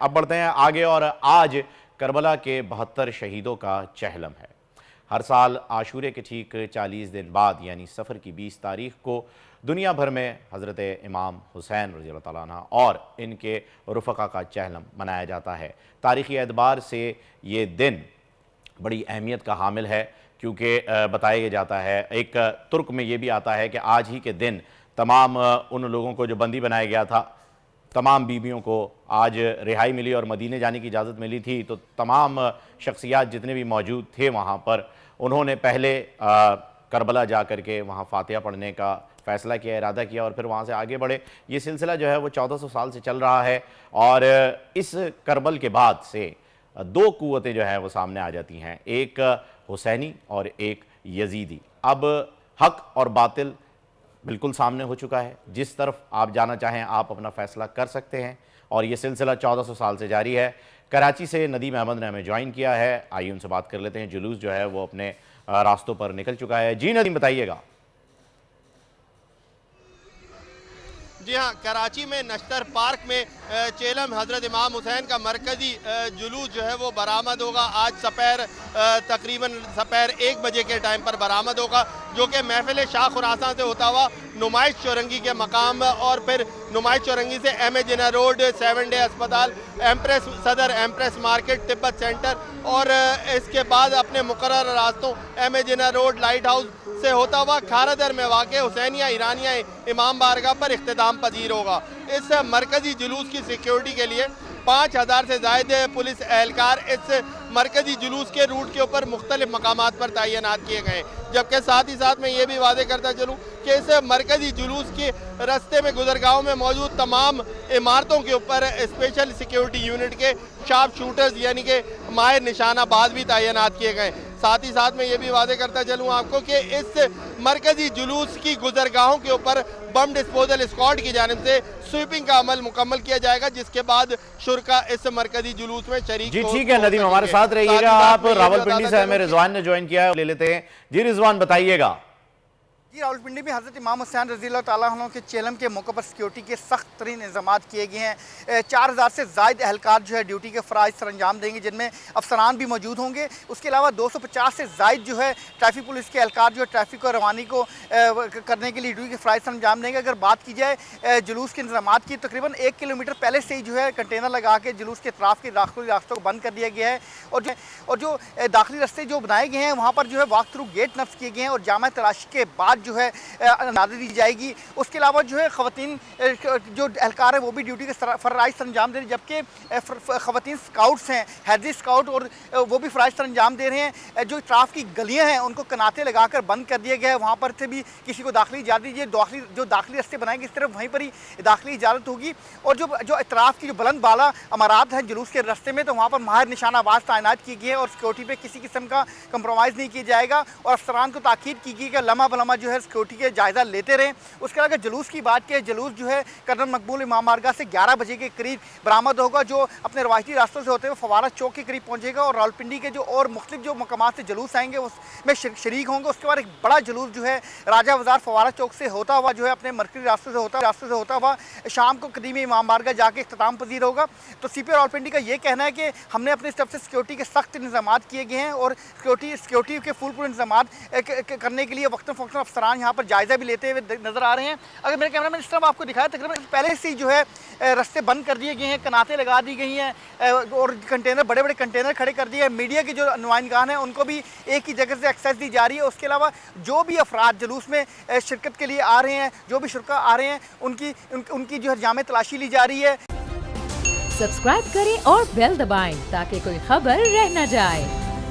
अब बढ़ते हैं आगे और आज करबला के 72 शहीदों का चहलम है। हर साल आशूरे के ठीक 40 दिन बाद यानी सफ़र की 20 तारीख को दुनिया भर में हज़रत इमाम हुसैन रज़ी अल्लाह तआला अन्हु और इनके रुफ़क़ा का चहलम मनाया जाता है। तारीख़ी एतबार से ये दिन बड़ी अहमियत का हामिल है, क्योंकि बताया जाता है, एक तुर्क में ये भी आता है कि आज ही के दिन तमाम उन लोगों को जो बंदी बनाया गया था, तमाम बीवियों को आज रिहाई मिली और मदीने जाने की इजाज़त मिली थी। तो तमाम शख्सियात जितने भी मौजूद थे वहाँ पर, उन्होंने पहले करबला जा कर के वहाँ फातिहा पढ़ने का फ़ैसला किया, इरादा किया और फिर वहाँ से आगे बढ़े। ये सिलसिला जो है वो 1400 साल से चल रहा है और इस करबल के बाद से दो क़ुव्वतें जो हैं वो सामने आ जाती हैं, एक हुसैनी और एक यजीदी। अब हक़ और बातिल बिल्कुल सामने हो चुका है। जिस तरफ आप जाना चाहें आप अपना फ़ैसला कर सकते हैं और ये सिलसिला 1400 साल से जारी है। कराची से नदीम अहमद ने हमें ज्वाइन किया है, आइए उनसे बात कर लेते हैं। जुलूस जो है वो अपने रास्तों पर निकल चुका है। जी नदीम, बताइएगा। जी हाँ, कराची में नश्तर पार्क में चेलम हज़रत इमाम हुसैन का मरकज़ी जुलूस जो है वो बरामद होगा। आज तकरीबन दोपहर 1 बजे के टाइम पर बरामद होगा, जो कि महफिल शाह खुरासान से होता हुआ नुमाइश चौरंगी के मकाम और फिर नुमाइश चौरंगी से एम.ए. जिन्ना रोड, 7 डे अस्पताल, एम्प्रेस सदर, एम्प्रेस मार्केट, तिब्बत सेंटर और इसके बाद अपने मुकर्रर रास्तों एम.ए. जिन्ना रोड, लाइट हाउस से होता हुआ खारादर में वाक़ हुसैनिया ईरानिया इमाम बारगाह पर इख्तिताम पजीर होगा। इस मरकज़ी जुलूस की सिक्योरिटी के लिए 5000 से ज़ायद पुलिस एहलकार इस मरकज़ी जुलूस के रूट के ऊपर मुख्तलिफ मकामात पर तैनात किए गए। जबकि साथ ही साथ मैं ये भी वादे करता चलूँ कि इस मरकज़ी जुलूस के रास्ते में गुज़रगाहों में मौजूद तमाम इमारतों के ऊपर स्पेशल सिक्योरिटी यूनिट के शार्प शूटर्स यानी कि माहिर निशानाबाज भी तैनात किए गए। साथ ही साथ मैं ये भी वादे करता चलूँ आपको कि इस मरकज़ी जुलूस की गुज़रगाहों के ऊपर बम डिस्पोजल स्क्वाड की जानिब से स्वीपिंग का अमल मुकम्मल किया जाएगा, जिसके बाद शुरा इस मरकज़ी जुलूस में शरीक। जी ठीक है नदीम, हमारे साथ रहिएगा आप। रावलपिंडी से हमें रिजवान ने ज्वाइन किया है, ले लेते हैं। जी रिजवान, बताइएगा। जी, रावलपिंडी में हज़रत इमाम हुसैन रज़ी अल्लाह तआला अन्हु के चेलम के मौके पर सिक्योरिटी के सख्त तरीन इंतजाम किए गए हैं। 4000 से ज़ायद एहलकार जो है ड्यूटी के फ़राइज़ सर अंजाम देंगे, जिनमें अफसरान भी मौजूद होंगे। उसके अलावा 250 से ज़ायद जो है ट्रैफिक पुलिस के एहलकार जो है ट्रैफिक को रवानी को करने के लिए ड्यूटी के फ़राइज़ सर अंजाम देंगे। अगर बात की जाए जुलूस के इंतजाम की, तकरीबन 1 किलोमीटर पहले से ही जो है कंटेनर लगा के जुलूस के अतराफ़ के दाखिली रास्तों को बंद कर दिया गया है और जो दाखिली रास्ते जो बनाए गए हैं वहाँ पर जो है वॉक थ्रू गेट नफ्स किए गए हैं और जामा तलाशी के बाद जो है नाज़र दी जाएगी। उसके अलावा जो है ख़वातीन जो एहलकार है वो भी ड्यूटी के फ़राइज़ सर अंजाम दे रहे हैं, जबकि ख़वातीन स्काउट्स हैं, हैदरी स्काउट, और वो भी फ़राइज़ सर अंजाम दे रहे हैं। जो अतराफ़ की गलियाँ हैं उनको कनाते लगाकर बंद कर दिया गया है, वहाँ पर से भी किसी को दाखिली इजाज़त जो दाखिली रास्ते बनाएंगे इस तरफ वहीं पर ही दाखिली इजाज़त होगी। और जो अतराफ़ की जो बुलंद बाला अमारात हैं जुलूस के रास्ते में, तो वहाँ पर माहिर निशानाबाज तैनात की गई है और सिक्योरिटी पर किसी किस्म का कंप्रोमाइज़ नहीं किया जाएगा और अफसरान को ताकीद की गई कि लम्हा बलम्हा जो है सिक्योरिटी के जायज़ा लेते रहें। उसके अलावा जुलूस की बात की, जुलूस जो है कर्नल मकबूल इमाम बारगाह से 11 बजे के करीब बरामद होगा, जो अपने रवायती रास्तों से होते हुए फवारा चौक के करीब पहुंचेगा और रावलपिंडी के जो और मुख्तलिफ जो मकामात से जुलूस आएंगे उसमें शरीक होंगे। उसके बाद एक बड़ा जुलूस जो है राजा बाजार फवारा चौक से होता हुआ जो है अपने मरकज़ी रास्तों से होता हुआ शाम को कदीम इमाम बारगाह जाके इख्तिताम पजीर होगा। तो CP रावलपिंडी का ये कहना है कि हमने अपनी तरफ से सिक्योरिटी के सख्त इंतजाम किए गए हैं और सिक्योरिटी के फुल इंतजाम करने के लिए वक्तन फ़ौक्तन अफसरान यहाँ पर जायज़ा भी लेते हुए नजर आ रहे हैं। अगर मेरे कैमरा में इस तरफ आपको दिखाया, तकरीबन पहले से ही जो है रास्ते बंद कर दिए गए हैं, कनाते लगा दी गई हैं और कंटेनर, बड़े बड़े कंटेनर खड़े कर दिए हैं। मीडिया के जो नुमाइंदगान हैं उनको भी एक ही जगह से एक्सेस दी जा रही है। उसके अलावा जो भी अफराद जुलूस में शिरकत के लिए आ रहे हैं, जो भी शुरा आ रहे हैं, उनकी जो है जामे तलाशी ली जा रही है। सब्सक्राइब करें और बेल दबाएं ताकि कोई खबर रह न जाए।